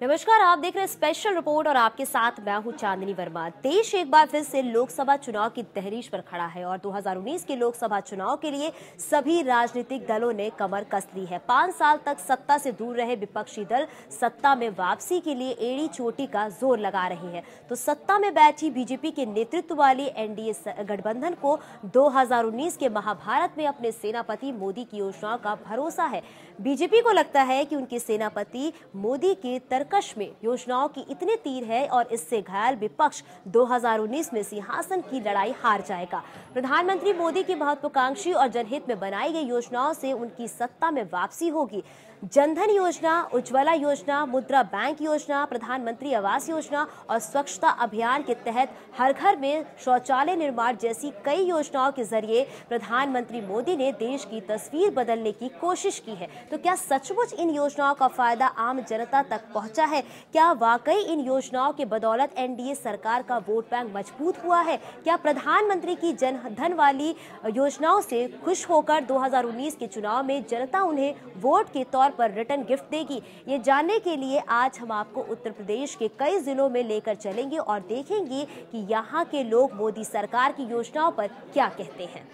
नमस्कार, आप देख रहे हैं स्पेशल रिपोर्ट और आपके साथ मैं हूं चांदनी वर्मा। देश एक बार फिर से लोकसभा चुनाव की तहरीश पर खड़ा है और 2019 के लोकसभा चुनाव के लिए सभी राजनीतिक दलों ने कमर कस ली है। 5 साल तक सत्ता से दूर रहे विपक्षी दल सत्ता में वापसी के लिए एड़ी चोटी का जोर लगा रहे हैं। तो सत्ता में बैठी बीजेपी के नेतृत्व वाली एनडीए गठबंधन को 2019 के महाभारत में अपने सेनापति मोदी की योजनाओं का भरोसा है। बीजेपी को लगता है कि उनके सेनापति मोदी के तरकश में योजनाओं की इतने तीर है और इससे घायल विपक्ष 2019 में सिंहासन की लड़ाई हार जाएगा। प्रधानमंत्री मोदी की महत्वाकांक्षी और जनहित में बनाई गई योजनाओं से उनकी सत्ता में वापसी होगी। जनधन योजना, उज्ज्वला योजना, मुद्रा बैंक योजना, प्रधानमंत्री आवास योजना और स्वच्छता अभियान के तहत हर घर में शौचालय निर्माण जैसी कई योजनाओं के जरिए प्रधानमंत्री मोदी ने देश की तस्वीर बदलने की कोशिश की है। तो क्या सचमुच इन योजनाओं का फायदा आम जनता तक पहुंचा है? क्या वाकई इन योजनाओं के बदौलत एनडीए सरकार का वोट बैंक मजबूत हुआ है? क्या प्रधानमंत्री की जनधन वाली योजनाओं से खुश होकर 2019 के चुनाव में जनता उन्हें वोट के तौर पर रिटर्न गिफ्ट देगी? ये जानने के लिए आज हम आपको उत्तर प्रदेश के कई जिलों में लेकर चलेंगे और देखेंगे कि यहाँ के लोग मोदी सरकार की योजनाओं पर क्या कहते हैं।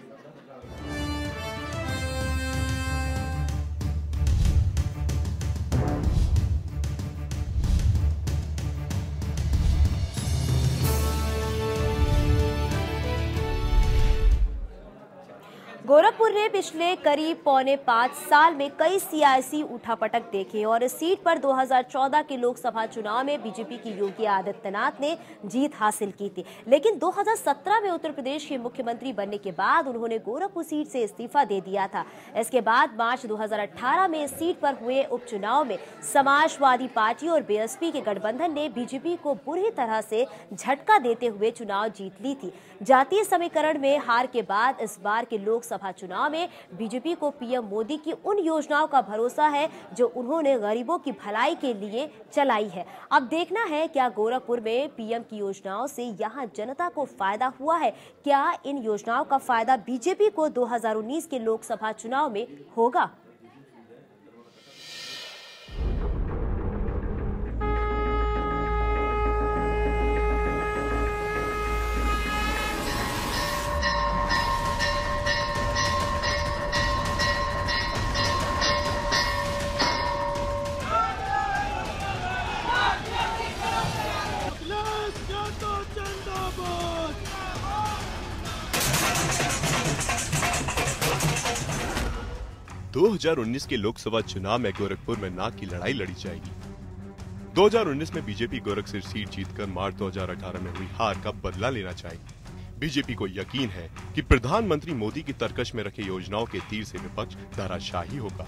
गोरखपुर ने पिछले करीब पौने 5 साल में कई सियासी उठापटक देखे और इस सीट पर 2014 के लोकसभा चुनाव में बीजेपी की योगी आदित्यनाथ ने जीत हासिल की थी। लेकिन 2017 में उत्तर प्रदेश के मुख्यमंत्री बनने के बाद उन्होंने गोरखपुर सीट से इस्तीफा दे दिया था। इसके बाद मार्च 2018 में इस सीट पर हुए उपचुनाव में समाजवादी पार्टी और बीएसपी के गठबंधन ने बीजेपी को बुरी तरह से झटका देते हुए चुनाव जीत ली थी। जातीय समीकरण में हार के बाद इस बार के लोकसभा चुनाव में बीजेपी को पीएम मोदी की उन योजनाओं का भरोसा है जो उन्होंने गरीबों की भलाई के लिए चलाई है। अब देखना है क्या गोरखपुर में पीएम की योजनाओं से यहां जनता को फायदा हुआ है। क्या इन योजनाओं का फायदा बीजेपी को 2019 के लोकसभा चुनाव में होगा? दो 2019 के लोकसभा चुनाव में गोरखपुर में नाक की लड़ाई लड़ी जाएगी। 2019 में बीजेपी गोरखपुर सीट जीतकर मार्च 2018 में हुई हार का बदला लेना चाहेगी। बीजेपी को यकीन है कि प्रधानमंत्री मोदी की तरकश में रखे योजनाओं के तीर से विपक्ष धराशायी होगा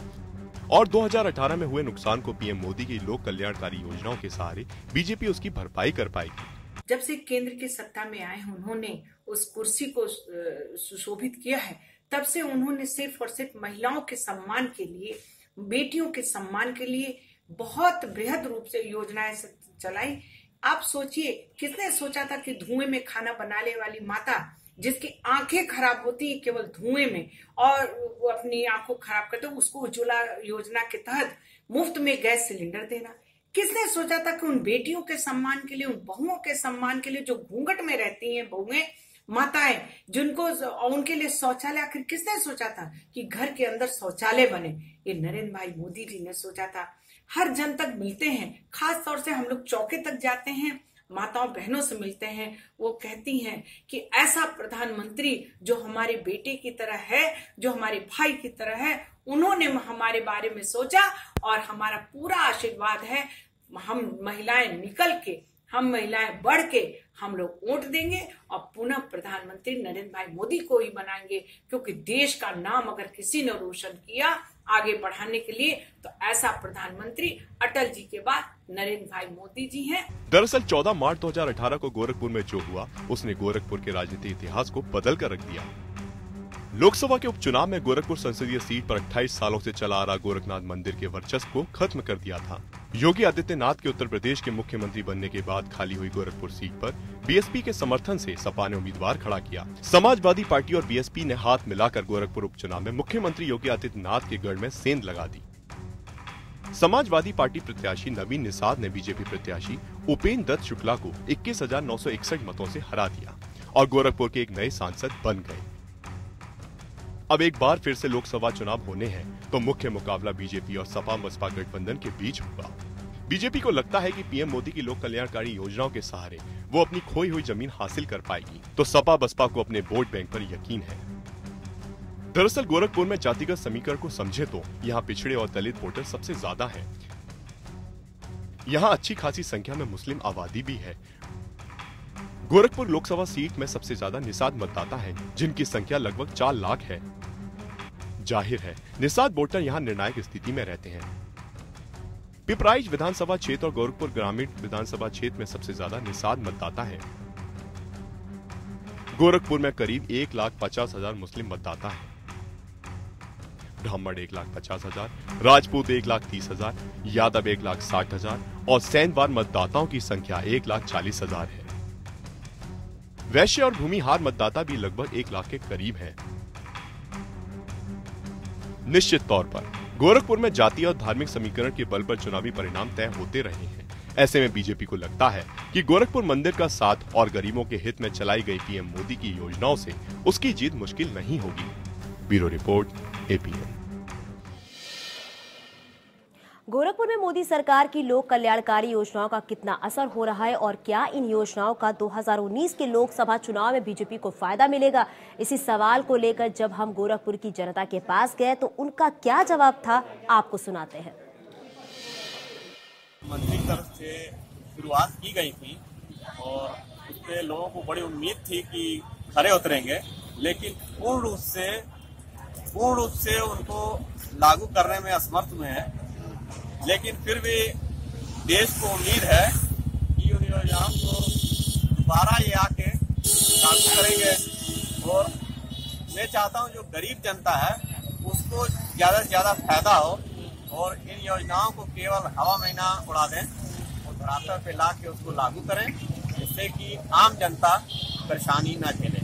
और 2018 में हुए नुकसान को पीएम मोदी की लोक कल्याणकारी योजनाओं के सहारे बीजेपी उसकी भरपाई कर पाएगी। जब से केंद्र की सत्ता में आए उन्होंने उस कुर्सी को सुशोभित किया है, तब से उन्होंने सिर्फ और सिर्फ महिलाओं के सम्मान के लिए, बेटियों के सम्मान के लिए बहुत बृहद रूप से योजनाएं चलाई। आप सोचिए, किसने सोचा था कि धुएं में खाना बनाने वाली माता जिसकी आंखें खराब होती है केवल धुएं में और वो अपनी आंखों खराब करते, उसको उज्ज्वला योजना के तहत मुफ्त में गैस सिलेंडर देना। किसने सोचा था कि उन बेटियों के सम्मान के लिए, उन बहुओं के सम्मान के लिए जो घूंघट में रहती हैं बहुएं, माताएं, जिनको उनके लिए शौचालय, आखिर किसने सोचा था कि घर के अंदर शौचालय बने? ये नरेंद्र भाई मोदी जी ने सोचा था। हर जन तक मिलते हैं, खास तौर से हम लोग चौके तक जाते हैं, माताओं बहनों से मिलते हैं, वो कहती हैं कि ऐसा प्रधानमंत्री जो हमारे बेटे की तरह है, जो हमारे भाई की तरह है, उन्होंने हमारे बारे में सोचा और हमारा पूरा आशीर्वाद है। हम महिलाएं निकल के, हम महिलाएं बढ़ के हम लोग वोट देंगे और पुनः प्रधानमंत्री नरेंद्र भाई मोदी को ही बनाएंगे, क्योंकि देश का नाम अगर किसी ने रोशन किया आगे बढ़ाने के लिए तो ऐसा प्रधानमंत्री अटल जी के बाद नरेंद्र भाई मोदी जी हैं। दरअसल 14 मार्च 2018 को गोरखपुर में जो हुआ उसने गोरखपुर के राजनीतिक इतिहास को बदल कर रख दिया। लोकसभा के उपचुनाव में गोरखपुर संसदीय सीट पर 28 सालों से चला आ रहा गोरखनाथ मंदिर के वर्चस्व को खत्म कर दिया था। योगी आदित्यनाथ के उत्तर प्रदेश के मुख्यमंत्री बनने के बाद खाली हुई गोरखपुर सीट पर बीएसपी के समर्थन से सपा ने उम्मीदवार खड़ा किया। समाजवादी पार्टी और बीएसपी ने हाथ मिलाकर गोरखपुर उपचुनाव में मुख्यमंत्री योगी आदित्यनाथ के गढ़ में सेंध लगा दी। समाजवादी पार्टी प्रत्याशी नवीन निषाद ने बीजेपी प्रत्याशी उपेंद्र दत्त शुक्ला को 21,961 मतों से हरा दिया और गोरखपुर के एक नए सांसद बन गए। अब एक बार फिर से लोकसभा चुनाव होने हैं तो मुख्य मुकाबला बीजेपी और सपा बसपा गठबंधन के बीच होगा। बीजेपी को लगता है कि पीएम मोदी की लोक कल्याणकारी योजनाओं के सहारे वो अपनी खोई हुई जमीन हासिल कर पाएगी, तो सपा बसपा को अपने वोट बैंक पर यकीन है। दरअसल गोरखपुर में जातिगत समीकरण को समझे तो यहाँ पिछड़े और दलित वोटर सबसे ज्यादा हैं। यहाँ अच्छी खासी संख्या में मुस्लिम आबादी भी है। गोरखपुर लोकसभा सीट में सबसे ज्यादा निषाद मतदाता हैं, जिनकी संख्या लगभग 4 लाख है। जाहिर है निषाद वोटर यहाँ निर्णायक स्थिति में रहते हैं। पिपराइच विधानसभा क्षेत्र और गोरखपुर ग्रामीण विधानसभा क्षेत्र में सबसे ज्यादा निषाद मतदाता है। गोरखपुर में करीब 1,50,000 मुस्लिम मतदाता हैं। ब्राह्मण 1,50,000, राजपूत 1,30,000, यादव 1,60,000 और सैनवार मतदाताओं की संख्या 1,40,000 है। वैश्य और भूमिहार मतदाता भी लगभग 1 लाख के करीब हैं। निश्चित तौर पर गोरखपुर में जातीय और धार्मिक समीकरण के बल पर चुनावी परिणाम तय होते रहे हैं। ऐसे में बीजेपी को लगता है कि गोरखपुर मंदिर का साथ और गरीबों के हित में चलाई गई पीएम मोदी की योजनाओं से उसकी जीत मुश्किल नहीं होगी। Bureau report, APN. गोरखपुर में मोदी सरकार की लोक कल्याणकारी योजनाओं का कितना असर हो रहा है और क्या इन योजनाओं का 2019 के लोकसभा चुनाव में बीजेपी को फायदा मिलेगा, इसी सवाल को लेकर जब हम गोरखपुर की जनता के पास गए तो उनका क्या जवाब था, आपको सुनाते हैं। मंत्री की तरफ से शुरुआत की गई थी और उस पे लोगों को बड़ी उम्मीद थी कि खरे उतरेंगे, लेकिन पूर्ण रूप से उनको लागू करने में असमर्थ हुए हैं। लेकिन फिर भी देश को उम्मीद है कि उन योजनाओं को दोबारा ये आके लागू करेंगे और मैं चाहता हूं जो गरीब जनता है उसको ज्यादा से ज्यादा फायदा हो और इन योजनाओं को केवल हवा में ना उड़ा दें और धरातल पे ला के उसको लागू करें, जिससे कि आम जनता परेशानी न झेले।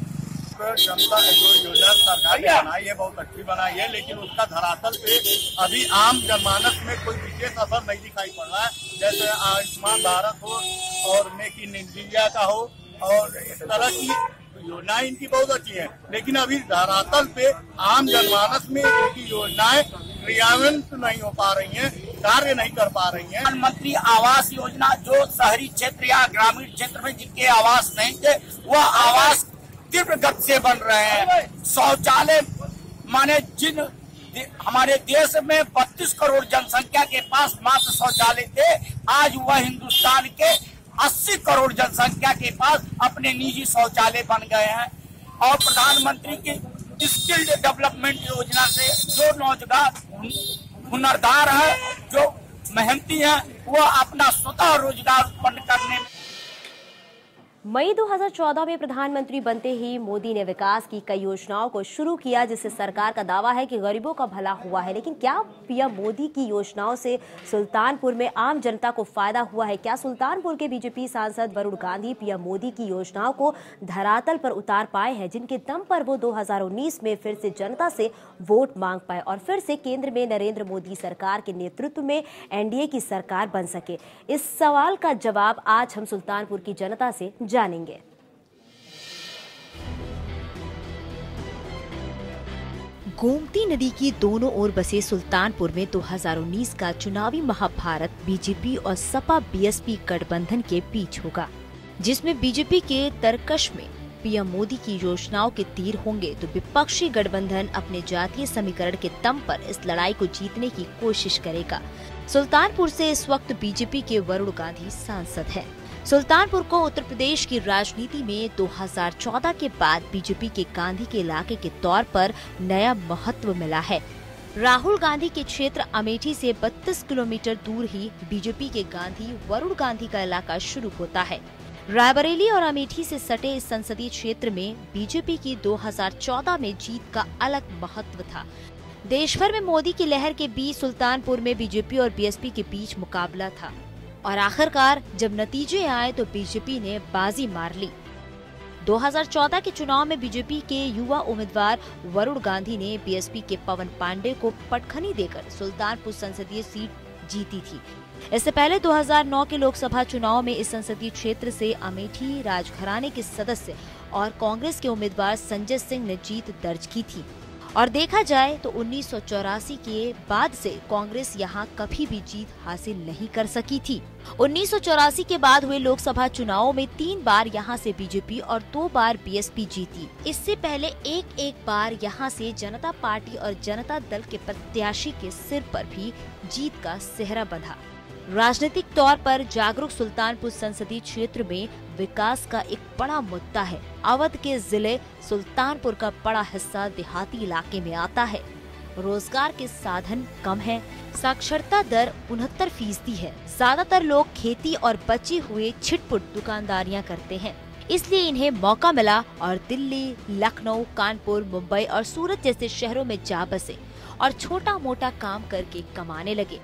जनता ने जो योजना सरकार ने बनाई है बहुत अच्छी बनाई है, लेकिन उसका धरातल पे अभी आम जनमानस में कोई विशेष असर नहीं दिखाई पड़ रहा है। जैसे आयुष्मान भारत हो और मेक इन इंडिया का हो और इस तरह की योजनाएं इनकी बहुत अच्छी है, लेकिन अभी धरातल पे आम जनमानस में इनकी योजनाएं क्रियान्वयन नहीं हो पा रही हैं, कार्य नहीं कर पा रही हैं। प्रधानमंत्री आवास योजना जो शहरी क्षेत्र या ग्रामीण क्षेत्र में जिनके आवास नहीं थे वह आवास तीव्र गति से बन रहे हैं। शौचालय माने जिन हमारे देश में 32 करोड़ जनसंख्या के पास मात्र शौचालय थे, आज वह हिंदुस्तान के 80 करोड़ जनसंख्या के पास अपने निजी शौचालय बन गए हैं। और प्रधानमंत्री की स्किल्ड डेवलपमेंट योजना से जो नौजवान हुनरदार है, जो मेहनती है, वो अपना स्वतः रोजगार उत्पन्न करने में। मई 2014 में प्रधानमंत्री बनते ही मोदी ने विकास की कई योजनाओं को शुरू किया, जिससे सरकार का दावा है कि गरीबों का भला हुआ है। लेकिन क्या पीएम मोदी की योजनाओं से सुल्तानपुर में आम जनता को फायदा हुआ है? क्या सुल्तानपुर के बीजेपी सांसद वरुण गांधी पीएम मोदी की योजनाओं को धरातल पर उतार पाए हैं, जिनके दम पर वो 2019 में फिर से जनता से वोट मांग पाए और फिर से केंद्र में नरेंद्र मोदी सरकार के नेतृत्व में एनडीए की सरकार बन सके? इस सवाल का जवाब आज हम सुल्तानपुर की जनता से जानेंगे। गोमती नदी की दोनों ओर बसे सुल्तानपुर में 2019 का चुनावी महाभारत बीजेपी और सपा बीएसपी गठबंधन के बीच होगा, जिसमें बीजेपी के तरकश में पीएम मोदी की योजनाओं के तीर होंगे तो विपक्षी गठबंधन अपने जातीय समीकरण के दम पर इस लड़ाई को जीतने की कोशिश करेगा। सुल्तानपुर से इस वक्त बीजेपी के वरुण गांधी सांसद हैं। सुल्तानपुर को उत्तर प्रदेश की राजनीति में 2014 के बाद बीजेपी के गांधी के इलाके के तौर पर नया महत्व मिला है। राहुल गांधी के क्षेत्र अमेठी से 32 किलोमीटर दूर ही बीजेपी के गांधी वरुण गांधी का इलाका शुरू होता है। रायबरेली और अमेठी से सटे इस संसदीय क्षेत्र में बीजेपी की 2014 में जीत का अलग महत्व था। देश भर में मोदी की लहर के बीच सुल्तानपुर में बीजेपी और बीएसपी के बीच मुकाबला था और आखिरकार जब नतीजे आए तो बीजेपी ने बाजी मार ली। 2014 के चुनाव में बीजेपी के युवा उम्मीदवार वरुण गांधी ने बीएसपी के पवन पांडे को पटखनी देकर सुल्तानपुर संसदीय सीट जीती थी। इससे पहले 2009 के लोकसभा चुनाव में इस संसदीय क्षेत्र से अमेठी राजघराने के सदस्य और कांग्रेस के उम्मीदवार संजय सिंह ने जीत दर्ज की थी। और देखा जाए तो 1984 के बाद से कांग्रेस यहां कभी भी जीत हासिल नहीं कर सकी थी। 1984 के बाद हुए लोकसभा चुनावों में 3 बार यहां से बीजेपी और 2 बार बीएसपी जीती। इससे पहले एक बार यहां से जनता पार्टी और जनता दल के प्रत्याशी के सिर पर भी जीत का सेहरा बंधा। राजनीतिक तौर पर जागरूक सुल्तानपुर संसदीय क्षेत्र में विकास का एक बड़ा मुद्दा है। अवध के जिले सुल्तानपुर का बड़ा हिस्सा देहाती इलाके में आता है। रोजगार के साधन कम है। साक्षरता दर 69% है। ज्यादातर लोग खेती और बची हुए छिटपुट दुकानदारियां करते हैं, इसलिए इन्हें मौका मिला और दिल्ली, लखनऊ, कानपुर, मुंबई और सूरत जैसे शहरों में जा बसे और छोटा मोटा काम करके कमाने लगे।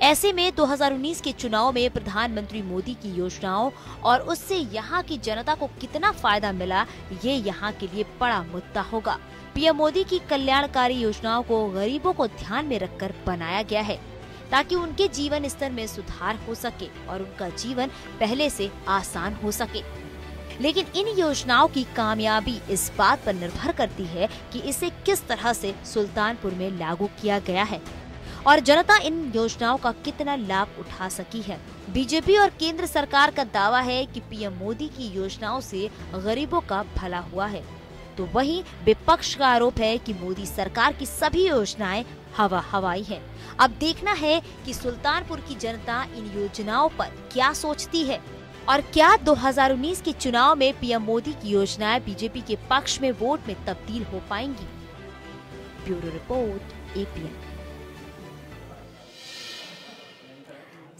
ऐसे में 2019 के चुनाव में प्रधानमंत्री मोदी की योजनाओं और उससे यहाँ की जनता को कितना फायदा मिला, ये यहाँ के लिए बड़ा मुद्दा होगा। पीएम मोदी की कल्याणकारी योजनाओं को गरीबों को ध्यान में रखकर बनाया गया है ताकि उनके जीवन स्तर में सुधार हो सके और उनका जीवन पहले से आसान हो सके। लेकिन इन योजनाओं की कामयाबी इस बात पर निर्भर करती है कि इसे किस तरह से सुल्तानपुर में लागू किया गया है और जनता इन योजनाओं का कितना लाभ उठा सकी है। बीजेपी और केंद्र सरकार का दावा है कि पीएम मोदी की योजनाओं से गरीबों का भला हुआ है, तो वहीं विपक्ष का आरोप है कि मोदी सरकार की सभी योजनाएं हवाई हैं। अब देखना है कि सुल्तानपुर की जनता इन योजनाओं पर क्या सोचती है और क्या 2019 के चुनाव में पीएम मोदी की योजनाएं बीजेपी के पक्ष में वोट में तब्दील हो पाएंगी। Bureau report, APN।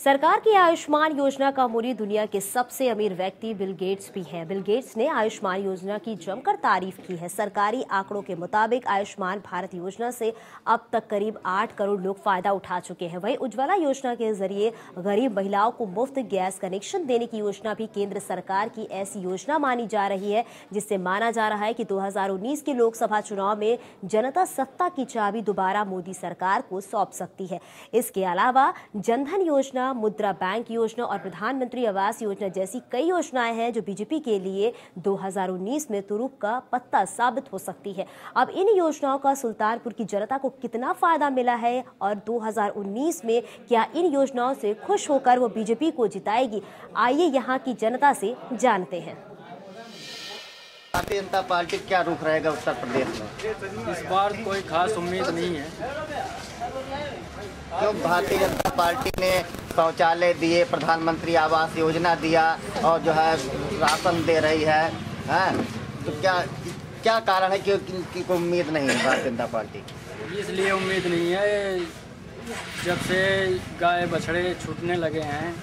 सरकार की आयुष्मान योजना का मुरीद दुनिया के सबसे अमीर व्यक्ति बिल गेट्स भी हैं। बिल गेट्स ने आयुष्मान योजना की जमकर तारीफ की है। सरकारी आंकड़ों के मुताबिक आयुष्मान भारत योजना से अब तक करीब 8 करोड़ लोग फायदा उठा चुके हैं। वहीं उज्ज्वला योजना के जरिए गरीब महिलाओं को मुफ्त गैस कनेक्शन देने की योजना भी केंद्र सरकार की ऐसी योजना मानी जा रही है जिससे माना जा रहा है कि 2019 के लोकसभा चुनाव में जनता सत्ता की चाबी दोबारा मोदी सरकार को सौंप सकती है। इसके अलावा जनधन योजना, मुद्रा बैंक योजना और प्रधानमंत्री आवास योजना जैसी कई योजनाएं हैं जो बीजेपी के लिए 2019 में तुरुप का पत्ता साबित हो सकती है। अब इन योजनाओं का सुल्तानपुर की जनता को कितना फायदा मिला है और 2019 में क्या इन योजनाओं से खुश होकर वो बीजेपी को जिताएगी, आइए यहाँ की जनता से जानते हैं। भारतीय जनता पार्टी क्या रुख रहेगा उत्तर प्रदेश में? इस बार कोई खास उम्मीद नहीं है। क्यों? भारतीय जनता पार्टी ने शौचालय दिए, प्रधानमंत्री आवास योजना दिया और जो है राशन दे रही है, तो क्या कारण है कि कोई उम्मीद नहीं है भारतीय जनता पार्टी? इसलिए उम्मीद नहीं है, जब से गाय बछड़े छूटने लगे हैं,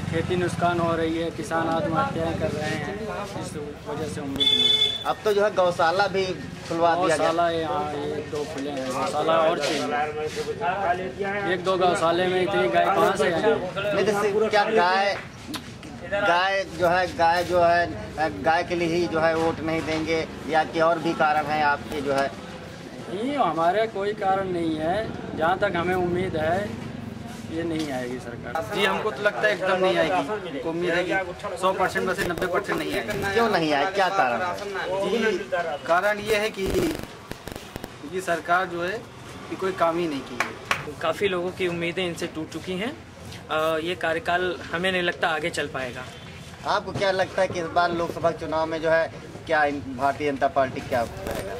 खेती नुकसान हो रही है, किसान आत्महत्याएं कर रहे हैं, इस वजह से उम्मीद नहीं है। अब तो जो है गौशाला भी खुलवा दिया गया। गौशाला यहाँ 1-2 खुले हैं, गौशाला और चाहिए। 1-2 गौशाले में इतनी गाय कहाँ से आएंगी? नहीं, क्या गाय जो है गाय के लिए ही जो है वोट नहीं देंगे या कि और भी कारण है आपके जो है? नहीं, हमारे कोई कारण नहीं है। जहाँ तक हमें उम्मीद है ये नहीं आएगी सरकार। जी हमको तो लगता है एकदम नहीं आएगी। उम्मीद है कि 100% में से 90% नहीं आएगी। क्यों नहीं आए, क्या कारण है? जी कारण ये है कि सरकार जो है कि कोई काम ही नहीं की है। काफ़ी लोगों की उम्मीदें इनसे टूट चुकी हैं। ये कार्यकाल हमें नहीं लगता आगे चल पाएगा। आपको क्या लगता है कि इस बार लोकसभा चुनाव में जो है क्या भारतीय जनता पार्टी क्या करेगा?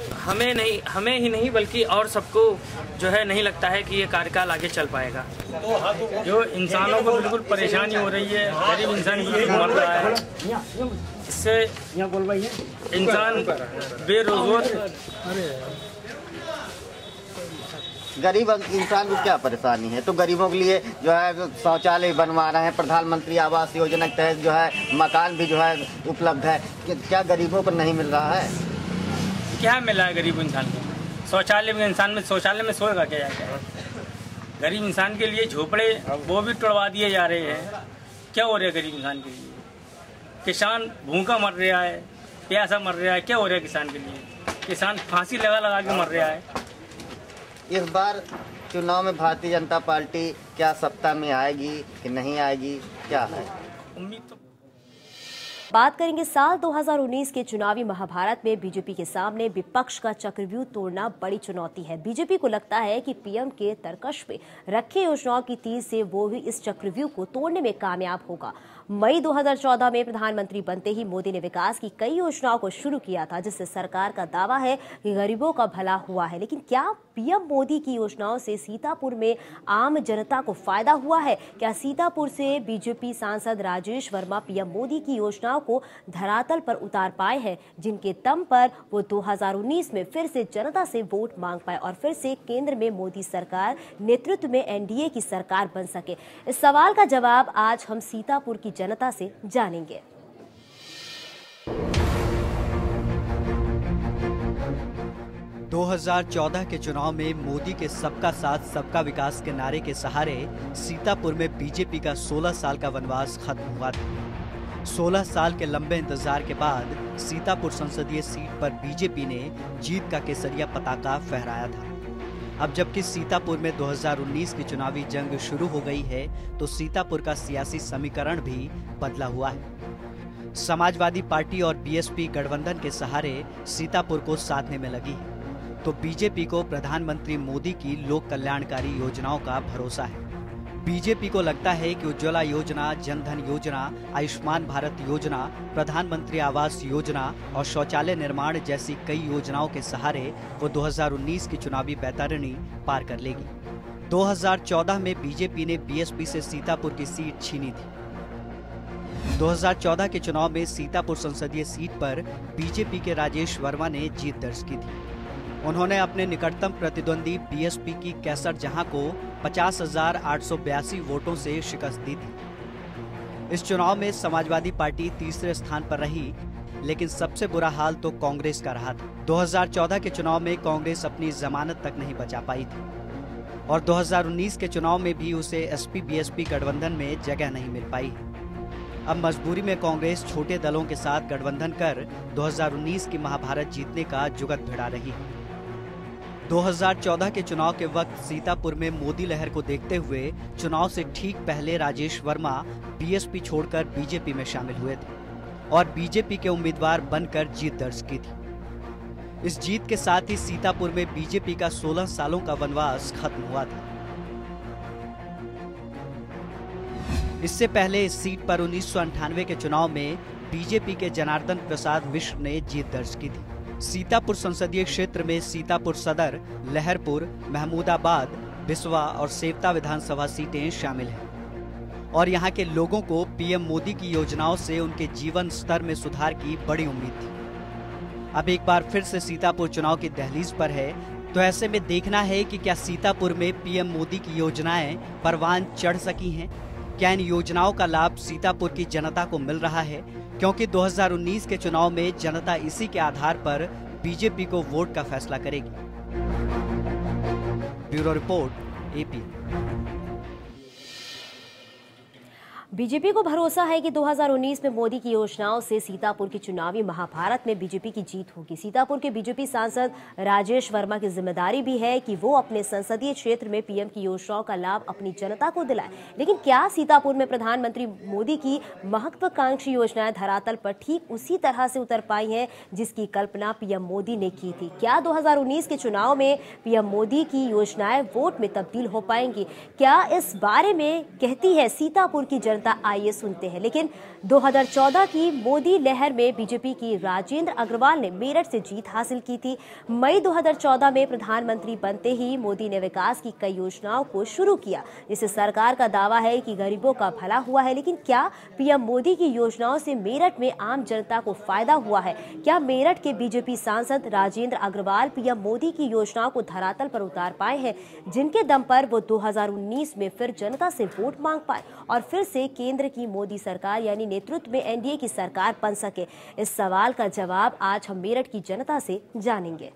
हमें ही नहीं बल्कि और सबको जो है नहीं लगता है कि ये कार्यकाल आगे चल पाएगा। जो इंसानों को बिल्कुल परेशानी हो रही है, गरीब इंसान बिल्कुल मर रहा है, इससे इंसान बेरोजगार। गरीब इंसान को क्या परेशानी है? तो गरीबों के लिए जो है शौचालय बनवा रहे हैं, प्रधानमंत्री आवास योजना के तहत जो है मकान भी जो है उपलब्ध है। क्या गरीबों को नहीं मिल रहा है? क्या मिल रहा है गरीब इंसान को? शौचालय में शौचालय में सोएगा क्या जाकर? गरीब इंसान के लिए झोपड़े वो भी तोड़वा दिए जा रहे हैं। क्या हो रहा है गरीब इंसान के लिए? किसान भूखा मर रहा है, प्यासा मर रहा है। क्या हो रहा है किसान के लिए? किसान फांसी लगा के मर रहा है। इस बार चुनाव में भारतीय जनता पार्टी क्या सत्ता में आएगी कि नहीं आएगी, क्या है उम्मीद? तो बात करेंगे साल 2019 के चुनावी महाभारत में बीजेपी के सामने विपक्ष का चक्रव्यूह तोड़ना बड़ी चुनौती है। बीजेपी को लगता है कि पीएम के तरकश पे रखे योजनाओं की तीर से वो ही इस चक्रव्यूह को तोड़ने में कामयाब होगा। मई 2014 में प्रधानमंत्री बनते ही मोदी ने विकास की कई योजनाओं को शुरू किया था, जिससे सरकार का दावा है कि गरीबों का भला हुआ है। लेकिन क्या पीएम मोदी की योजनाओं से सीतापुर में आम जनता को फायदा हुआ है? क्या सीतापुर से बीजेपी सांसद राजेश वर्मा पीएम मोदी की योजनाओं को धरातल पर उतार पाए हैं, जिनके दम पर वो 2019 में फिर से जनता से वोट मांग पाए और फिर से केंद्र में मोदी सरकार नेतृत्व में एनडीए की सरकार बन सके? इस सवाल का जवाब आज हम सीतापुर की जनता से जानेंगे। – 2014 के चुनाव में मोदी के सबका साथ सबका विकास के नारे के सहारे सीतापुर में बीजेपी का 16 साल का वनवास खत्म हुआ था। 16 साल के लंबे इंतजार के बाद सीतापुर संसदीय सीट पर बीजेपी ने जीत का केसरिया पताका फहराया था। अब जबकि सीतापुर में 2019 की चुनावी जंग शुरू हो गई है, तो सीतापुर का सियासी समीकरण भी बदला हुआ है। समाजवादी पार्टी और बीएसपी गठबंधन के सहारे सीतापुर को साधने में लगी है, तो बीजेपी को प्रधानमंत्री मोदी की लोक कल्याणकारी योजनाओं का भरोसा है। बीजेपी को लगता है कि उज्ज्वला योजना, जनधन योजना, आयुष्मान भारत योजना, प्रधानमंत्री आवास योजना और शौचालय निर्माण जैसी कई योजनाओं के सहारे वो 2019 की चुनावी बैतरणी पार कर लेगी। 2014 में बीजेपी ने बीएसपी से सीतापुर की सीट छीनी थी। 2014 के चुनाव में सीतापुर संसदीय सीट पर बीजेपी के राजेश वर्मा ने जीत दर्ज की थी। उन्होंने अपने निकटतम प्रतिद्वंदी बीएसपी की कैसर जहां को 50,882 वोटों से शिकस्त दी थी। इस चुनाव में समाजवादी पार्टी तीसरे स्थान पर रही, लेकिन सबसे बुरा हाल तो कांग्रेस का रहा था। 2014 के चुनाव में कांग्रेस अपनी जमानत तक नहीं बचा पाई थी और 2019 के चुनाव में भी उसे एसपी बीएसपी गठबंधन में जगह नहीं मिल पाई। अब मजबूरी में कांग्रेस छोटे दलों के साथ गठबंधन कर 2019 की महाभारत जीतने का जुगत भिड़ा रही है। 2014 के चुनाव के वक्त सीतापुर में मोदी लहर को देखते हुए चुनाव से ठीक पहले राजेश वर्मा बीएसपी छोड़कर बीजेपी में शामिल हुए थे और बीजेपी के उम्मीदवार बनकर जीत दर्ज की थी। इस जीत के साथ ही सीतापुर में बीजेपी का 16 सालों का वनवास खत्म हुआ था। इससे पहले इस सीट पर 1998 के चुनाव में बीजेपी के जनार्दन प्रसाद मिश्र ने जीत दर्ज की थी। सीतापुर संसदीय क्षेत्र में सीतापुर सदर, लहरपुर, महमूदाबाद, बिस्वा और सेवता विधानसभा सीटें शामिल हैं और यहां के लोगों को पीएम मोदी की योजनाओं से उनके जीवन स्तर में सुधार की बड़ी उम्मीद थी। अब एक बार फिर से सीतापुर चुनाव की दहलीज पर है, तो ऐसे में देखना है कि क्या सीतापुर में पीएम मोदी की योजनाएं परवान चढ़ सकी हैं। क्या इन योजनाओं का लाभ सीतापुर की जनता को मिल रहा है? क्योंकि 2019 के चुनाव में जनता इसी के आधार पर बीजेपी को वोट का फैसला करेगी। Bureau report, AP. बीजेपी को भरोसा है कि 2019 में मोदी की योजनाओं से सीतापुर की चुनावी महाभारत में बीजेपी की जीत होगी। सीतापुर के बीजेपी सांसद राजेश वर्मा की जिम्मेदारी भी है कि वो अपने संसदीय क्षेत्र में पीएम की योजनाओं का लाभ अपनी जनता को दिलाए। लेकिन क्या सीतापुर में प्रधानमंत्री मोदी की महत्वाकांक्षी योजनाएं धरातल पर ठीक उसी तरह से उतर पाई हैं जिसकी कल्पना पीएम मोदी ने की थी? क्या 2019 के चुनाव में पीएम मोदी की योजनाएं वोट में तब्दील हो पाएंगी? क्या इस बारे में कहती है सीतापुर की जनता? आइए सुनते हैं। लेकिन 2014 की मोदी लहर में बीजेपी की राजेंद्र अग्रवाल ने मेरठ से जीत हासिल की थी। मई 2014 में प्रधानमंत्री बनते ही मोदी ने विकास की कई योजनाओं को शुरू किया, जिससे सरकार का दावा है कि गरीबों का भला हुआ है। लेकिन क्या पीएम मोदी की योजनाओं से मेरठ में आम जनता को फायदा हुआ है? क्या मेरठ के बीजेपी सांसद राजेंद्र अग्रवाल पीएम मोदी की योजनाओं को धरातल पर उतार पाए हैं, जिनके दम पर वो 2019 में फिर जनता से वोट मांग पाए और फिर से केंद्र की मोदी सरकार यानी नेतृत्व में एनडीए की सरकार बन सके? इस सवाल का जवाब आज हम मेरठ की जनता से जानेंगे।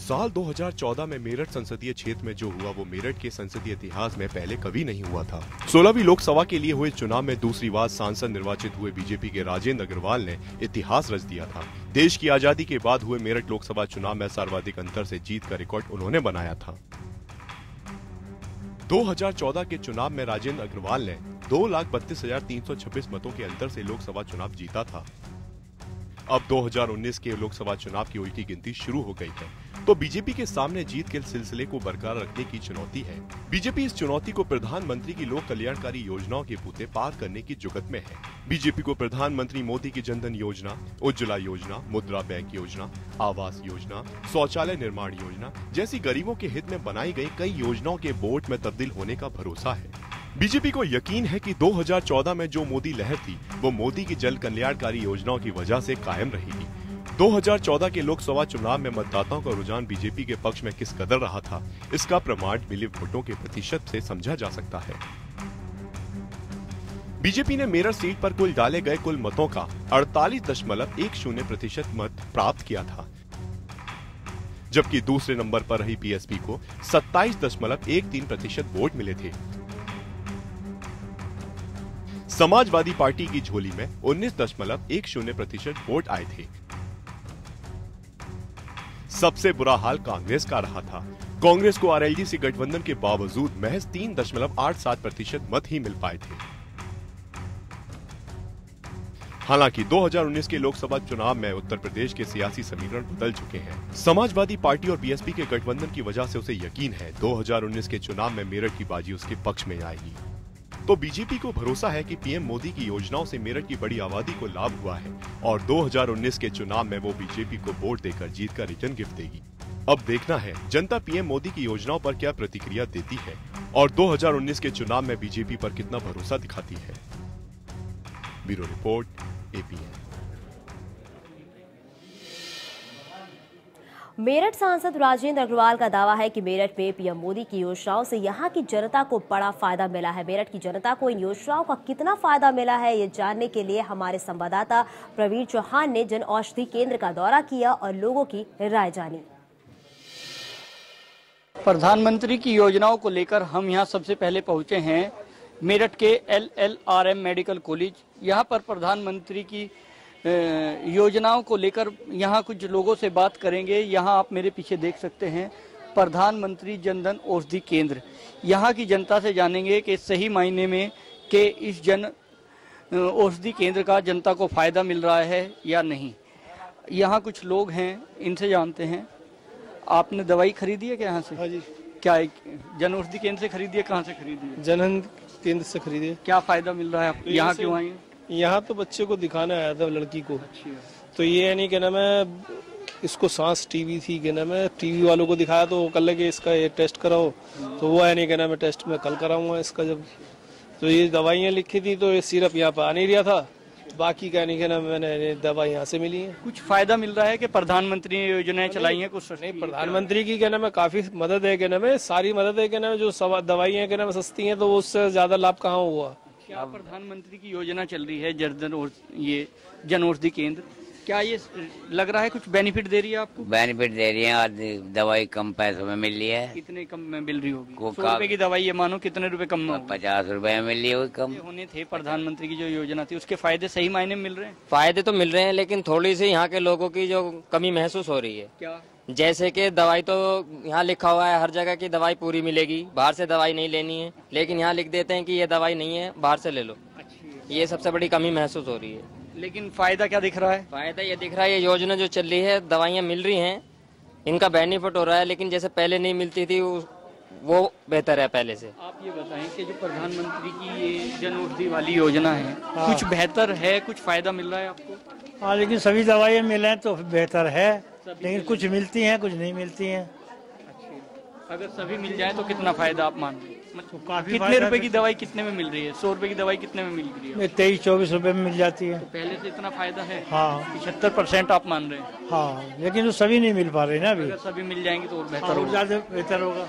साल 2014 में मेरठ संसदीय क्षेत्र में जो हुआ वो मेरठ के संसदीय इतिहास में पहले कभी नहीं हुआ था। 16वीं लोकसभा के लिए हुए चुनाव में दूसरी बार सांसद निर्वाचित हुए बीजेपी के राजेंद्र अग्रवाल ने इतिहास रच दिया था। देश की आजादी के बाद हुए मेरठ लोकसभा चुनाव में सर्वाधिक अंतर से जीत का रिकॉर्ड उन्होंने बनाया था। 2014 के चुनाव में राजेंद्र अग्रवाल ने 2,32,326 मतों के अंतर से लोकसभा चुनाव जीता था। अब 2019 के लोकसभा चुनाव की उल्टी गिनती शुरू हो गई है, तो बीजेपी के सामने जीत के सिलसिले को बरकरार रखने की चुनौती है। बीजेपी इस चुनौती को प्रधानमंत्री की लोक कल्याणकारी योजनाओं के बूते पार करने की जुगत में है। बीजेपी को प्रधानमंत्री मोदी की जनधन योजना, उज्ज्वला योजना, मुद्रा बैंक योजना, आवास योजना, शौचालय निर्माण योजना जैसी गरीबों के हित में बनाई गई कई योजनाओं के बोर्ड में तब्दील होने का भरोसा है। बीजेपी को यकीन है कि 2014 में जो मोदी लहर थी वो मोदी की जन कल्याणकारी योजनाओं की वजह से कायम रहेगी। 2014 के लोकसभा चुनाव में मतदाताओं का रुझान बीजेपी के पक्ष में किस कदर रहा था, इसका प्रमाण मिले वोटों के प्रतिशत से समझा जा सकता है। बीजेपी ने मेरठ सीट पर कुल डाले गए कुल मतों का 48.10% मत प्राप्त किया था, जबकि दूसरे नंबर पर रही बीएसपी को 27.13% वोट मिले थे। समाजवादी पार्टी की झोली में 19.10% वोट आए थे। सबसे बुरा हाल कांग्रेस का रहा था। कांग्रेस को आरएलडी गठबंधन के बावजूद महज 3.87% मत ही मिल पाए थे। हालांकि 2019 के लोकसभा चुनाव में उत्तर प्रदेश के सियासी समीकरण बदल चुके हैं। समाजवादी पार्टी और बीएसपी के गठबंधन की वजह से उसे यकीन है 2019 के चुनाव में मेरठ की बाजी उसके पक्ष में आएगी। तो बीजेपी को भरोसा है कि पीएम मोदी की योजनाओं से मेरठ की बड़ी आबादी को लाभ हुआ है और 2019 के चुनाव में वो बीजेपी को वोट देकर जीत का रिटर्न गिफ्ट देगी। अब देखना है जनता पीएम मोदी की योजनाओं पर क्या प्रतिक्रिया देती है और 2019 के चुनाव में बीजेपी पर कितना भरोसा दिखाती है। Bureau report, APN. मेरठ सांसद राजेंद्र अग्रवाल का दावा है कि मेरठ में पीएम मोदी की योजनाओं से यहां की जनता को बड़ा फायदा मिला है। मेरठ की जनता को इन योजनाओं का कितना फायदा मिला है, ये जानने के लिए हमारे संवाददाता प्रवीण चौहान ने जन औषधि केंद्र का दौरा किया और लोगों की राय जानी। प्रधानमंत्री की योजनाओं को लेकर हम यहां सबसे पहले पहुंचे हैं मेरठ के LLRM मेडिकल कॉलेज। यहां पर प्रधानमंत्री की योजनाओं को लेकर यहाँ कुछ लोगों से बात करेंगे। यहाँ आप मेरे पीछे देख सकते हैं प्रधानमंत्री जनधन औषधि केंद्र। यहाँ की जनता से जानेंगे कि सही मायने में कि इस जन औषधि केंद्र का जनता को फायदा मिल रहा है या नहीं। यहाँ कुछ लोग हैं, इनसे जानते हैं। आपने दवाई खरीदी है क्या यहाँ से? हाँ जी। क्या जन औषधि केंद्र से खरीदी है? कहाँ से खरीदी है? जनधन केंद्र से खरीदी है। क्या फायदा मिल रहा है आपको? यहाँ क्यों आए? यहाँ तो बच्चे को दिखाना आया था, लड़की को। तो ये नहीं, क्या नाम है, इसको सांस टीबी थी, क्या नाम है, टीबी वालों को दिखाया तो कल लगे इसका ये टेस्ट कराओ, तो वो है नहीं, क्या नाम है, टेस्ट में कल कराऊंगा इसका। जब तो ये दवाइयाँ लिखी थी तो ये सिरप यहाँ पे आ नहीं रहा था, बाकी क्या नहीं, क्या नाम, मैंने दवा यहाँ से मिली है। कुछ फायदा मिल रहा है कि प्रधानमंत्री ने योजनाएं चलाई हैं कुछ? नहीं, प्रधानमंत्री की क्या नाम है काफी मदद है, क्या नाम है, सारी मदद है, क्या नाम है, जो दवाइयाँ क्या नाम है सस्ती हैं, तो उससे ज्यादा लाभ कहाँ हुआ। क्या प्रधानमंत्री की योजना चल रही है जन औषधि केंद्र, क्या ये लग रहा है कुछ बेनिफिट दे रही है आपको? बेनिफिट दे रही है और दवाई कम पैसों में मिल रही है। कितने कम में मिल रही होगी? 100 रुपए की दवाई ये मानो कितने रुपए कम में? 50 रुपए में मिल रही है। कम होने थे प्रधानमंत्री की जो योजना थी उसके फायदे सही मायने में मिल रहे हैं? फायदे तो मिल रहे हैं, लेकिन थोड़ी सी यहाँ के लोगों की जो कमी महसूस हो रही है। क्या? जैसे कि दवाई तो यहाँ लिखा हुआ है हर जगह की दवाई पूरी मिलेगी, बाहर से दवाई नहीं लेनी है, लेकिन यहाँ लिख देते हैं कि ये दवाई नहीं है, बाहर से ले लो। ये सबसे बड़ी कमी महसूस हो रही है। लेकिन फायदा क्या दिख रहा है? फायदा ये दिख रहा है, ये योजना जो चल रही है, दवाइयाँ मिल रही हैं, इनका बेनिफिट हो रहा है, लेकिन जैसे पहले नहीं मिलती थी वो बेहतर है पहले से। आप ये बताएं कि जो प्रधानमंत्री की ये जन औषधि वाली योजना है, कुछ बेहतर है, कुछ फायदा मिल रहा है आपको? हाँ, लेकिन सभी दवाइयाँ मिले तो बेहतर है, लेकिन कुछ मिलती हैं कुछ नहीं मिलती हैं। अगर सभी मिल जाए तो कितना फायदा आप मान रहे हैं? कितने रुपए की दवाई कितने में मिल रही है? 100 रुपए की दवाई कितने में मिल रही है? 23-24 रुपए में मिल जाती है। तो पहले से इतना फायदा है? हाँ, 75% आप मान रहे हैं? हाँ, लेकिन तो सभी नहीं मिल पा रहे ना अभी। अगर सभी मिल जाएंगे तो और बेहतर होगा। ज्यादा बेहतर होगा।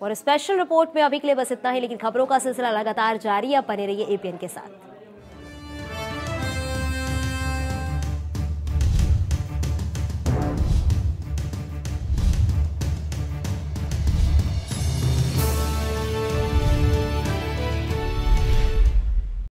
और स्पेशल रिपोर्ट में अभी के लिए बस इतना ही, लेकिन खबरों का सिलसिला लगातार जारी है। बने रहिए एपीएन के साथ।